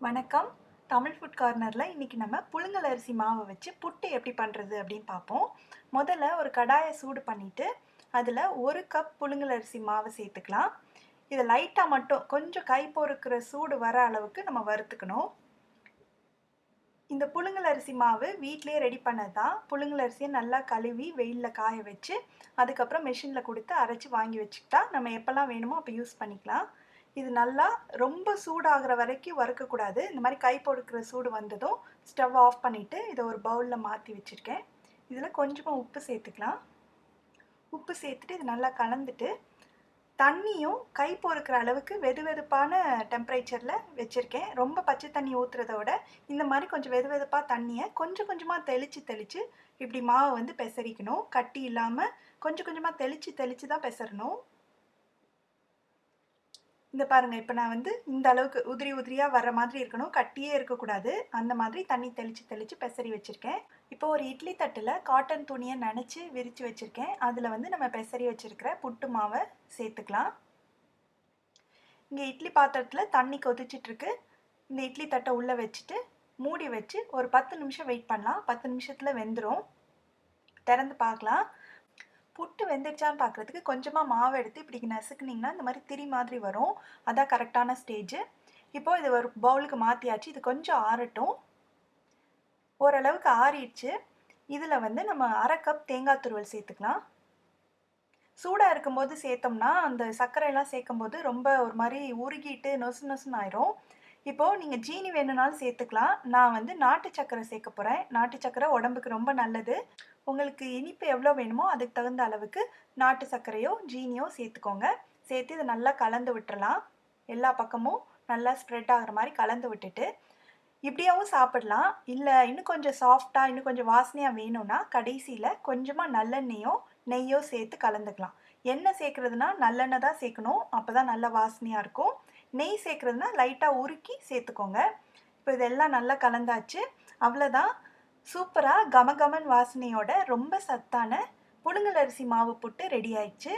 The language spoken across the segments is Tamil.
வணக்கம். தமிழ் ஃபுட் கார்னர்ல இன்னைக்கு நம்ம புழுங்கல் அரிசி மாவை வச்சு புட்டு எப்படி பண்றது அப்படின்னு பார்ப்போம். முதல்ல ஒரு கடாயை சூடு பண்ணிட்டு அதில் 1 கப் புழுங்கல் அரிசி மாவு சேர்த்துக்கலாம். இதை லைட்டாக மட்டும் கொஞ்சம் கை பொறுக்கிற சூடு வர அளவுக்கு நம்ம வறுத்துக்கணும். இந்த புழுங்கல் அரிசி மாவு வீட்டிலேயே ரெடி பண்ணது தான். புழுங்கல் அரிசியை நல்லா கழுவி வெயிலில் காய வச்சு அதுக்கப்புறம் மெஷினில் கொடுத்து அரைச்சி வாங்கி வச்சுக்கிட்டா நம்ம எப்போல்லாம் வேணுமோ அப்போ யூஸ் பண்ணிக்கலாம். இது நல்லா ரொம்ப சூடாகிற வரைக்கும் வறுக்கக்கூடாது. இந்த மாதிரி கை பொறுக்கிற சூடு வந்ததும் ஸ்டவ் ஆஃப் பண்ணிவிட்டு இதை ஒரு பவுலில் மாற்றி வச்சுருக்கேன். இதில் கொஞ்சமாக உப்பு சேர்த்துக்கலாம். உப்பு சேர்த்துட்டு இது நல்லா கலந்துட்டு தண்ணியும் கை பொறுக்கிற அளவுக்கு வெது வெதுப்பான டெம்பரேச்சரில் வச்சுருக்கேன். ரொம்ப பச்சை தண்ணி ஊற்றுறத விட இந்த மாதிரி கொஞ்சம் வெது வெதுப்பாக தண்ணியை கொஞ்சம் கொஞ்சமாக தெளித்து இப்படி மாவை வந்து பெசரிக்கணும். கட்டி இல்லாமல் கொஞ்சம் கொஞ்சமாக தெளித்து தான் பெசரணும். இந்த பாருங்கள், இப்போ நான் வந்து இந்த அளவுக்கு உதிரி உதிரியாக வர மாதிரி இருக்கணும், கட்டியே இருக்கக்கூடாது. அந்த மாதிரி தண்ணி தெளித்து பெசரி வச்சுருக்கேன். இப்போ ஒரு இட்லி தட்டில் காட்டன் துணியை நனைச்சி விரித்து வச்சுருக்கேன். அதில் வந்து நம்ம பெசரி வச்சுருக்கிற புட்டு மாவை சேர்த்துக்கலாம். இங்கே இட்லி பாத்திரத்தில் தண்ணி கொதிச்சிட்ருக்கு. இந்த இட்லி தட்டை உள்ளே வச்சுட்டு மூடி வச்சு ஒரு 10 நிமிஷம் வெயிட் பண்ணலாம். 10 நிமிஷத்தில் வெந்துடும். திறந்து பார்க்கலாம். புட்டு வெந்துடுச்சான்னு பார்க்குறதுக்கு கொஞ்சமாக மாவு எடுத்து இப்படி நசுக்குனிங்கன்னா இந்த மாதிரி திரி மாதிரி வரும். அதான் கரெக்டான ஸ்டேஜு. இப்போது இது ஒரு பவுலுக்கு மாற்றியாச்சு. இது கொஞ்சம் ஆறட்டும். ஓரளவுக்கு ஆறிடுச்சு. இதில் வந்து நம்ம 1/2 கப் தேங்காய் துருவல் சேர்த்துக்கலாம். சூடாக இருக்கும்போது சேர்த்தோம்னா அந்த சர்க்கரையெல்லாம் சேர்க்கும்போது ரொம்ப ஒரு மாதிரி உருகிட்டு நொசுன்னு ஆயிரும். இப்போது நீங்கள் ஜீனி வேணும்னாலும் சேர்த்துக்கலாம். நான் வந்து நாட்டு சர்க்கரை சேர்க்க போகிறேன். நாட்டு சர்க்கரை உடம்புக்கு ரொம்ப நல்லது. உங்களுக்கு இனிப்பு எவ்வளோ வேணுமோ அதுக்கு தகுந்த அளவுக்கு நாட்டு சர்க்கரையோ ஜீனியோ சேர்த்துக்கோங்க. சேர்த்து இதை நல்லா கலந்து விட்டுறலாம். எல்லா பக்கமும் நல்லா ஸ்ப்ரெட் ஆகிற மாதிரி கலந்து விட்டுட்டு இப்படியாவும் சாப்பிடலாம். இல்லை இன்னும் கொஞ்சம் சாஃப்டாக இன்னும் கொஞ்சம் வாசனையாக வேணும்னா கடைசியில் கொஞ்சமாக நல்லெண்ணெயோ நெய்யோ சேர்த்து கலந்துக்கலாம். எண்ணெய் சேர்க்குறதுனா நல்லெண்ணெய் தான் சேர்க்கணும். அப்போ தான் நல்ல வாசனையாக இருக்கும். நெய் சேர்க்குறதுனா லைட்டாக உருக்கி சேர்த்துக்கோங்க. இப்போ இதெல்லாம் நல்லா கலந்தாச்சு. அவ்வளோதான். சூப்பராக கமகமன் வாசனையோட ரொம்ப சத்தான புழுங்கல் அரிசி மாவு புட்டு ரெடி ஆயிடுச்சு.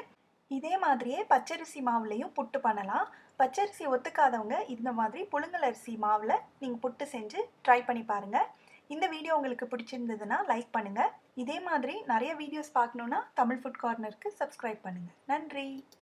இதே மாதிரியே பச்சரிசி மாவுலேயும் புட்டு பண்ணலாம். பச்சரிசி ஒத்துக்காதவங்க இந்த மாதிரி புழுங்கல் அரிசி மாவில் நீங்கள் புட்டு செஞ்சு ட்ரை பண்ணி பாருங்கள். இந்த வீடியோ உங்களுக்கு பிடிச்சிருந்ததுன்னா லைக் பண்ணுங்கள். இதே மாதிரி நிறைய வீடியோஸ் பார்க்கணுன்னா தமிழ் ஃபுட் கார்னருக்கு சப்ஸ்கிரைப் பண்ணுங்கள். நன்றி.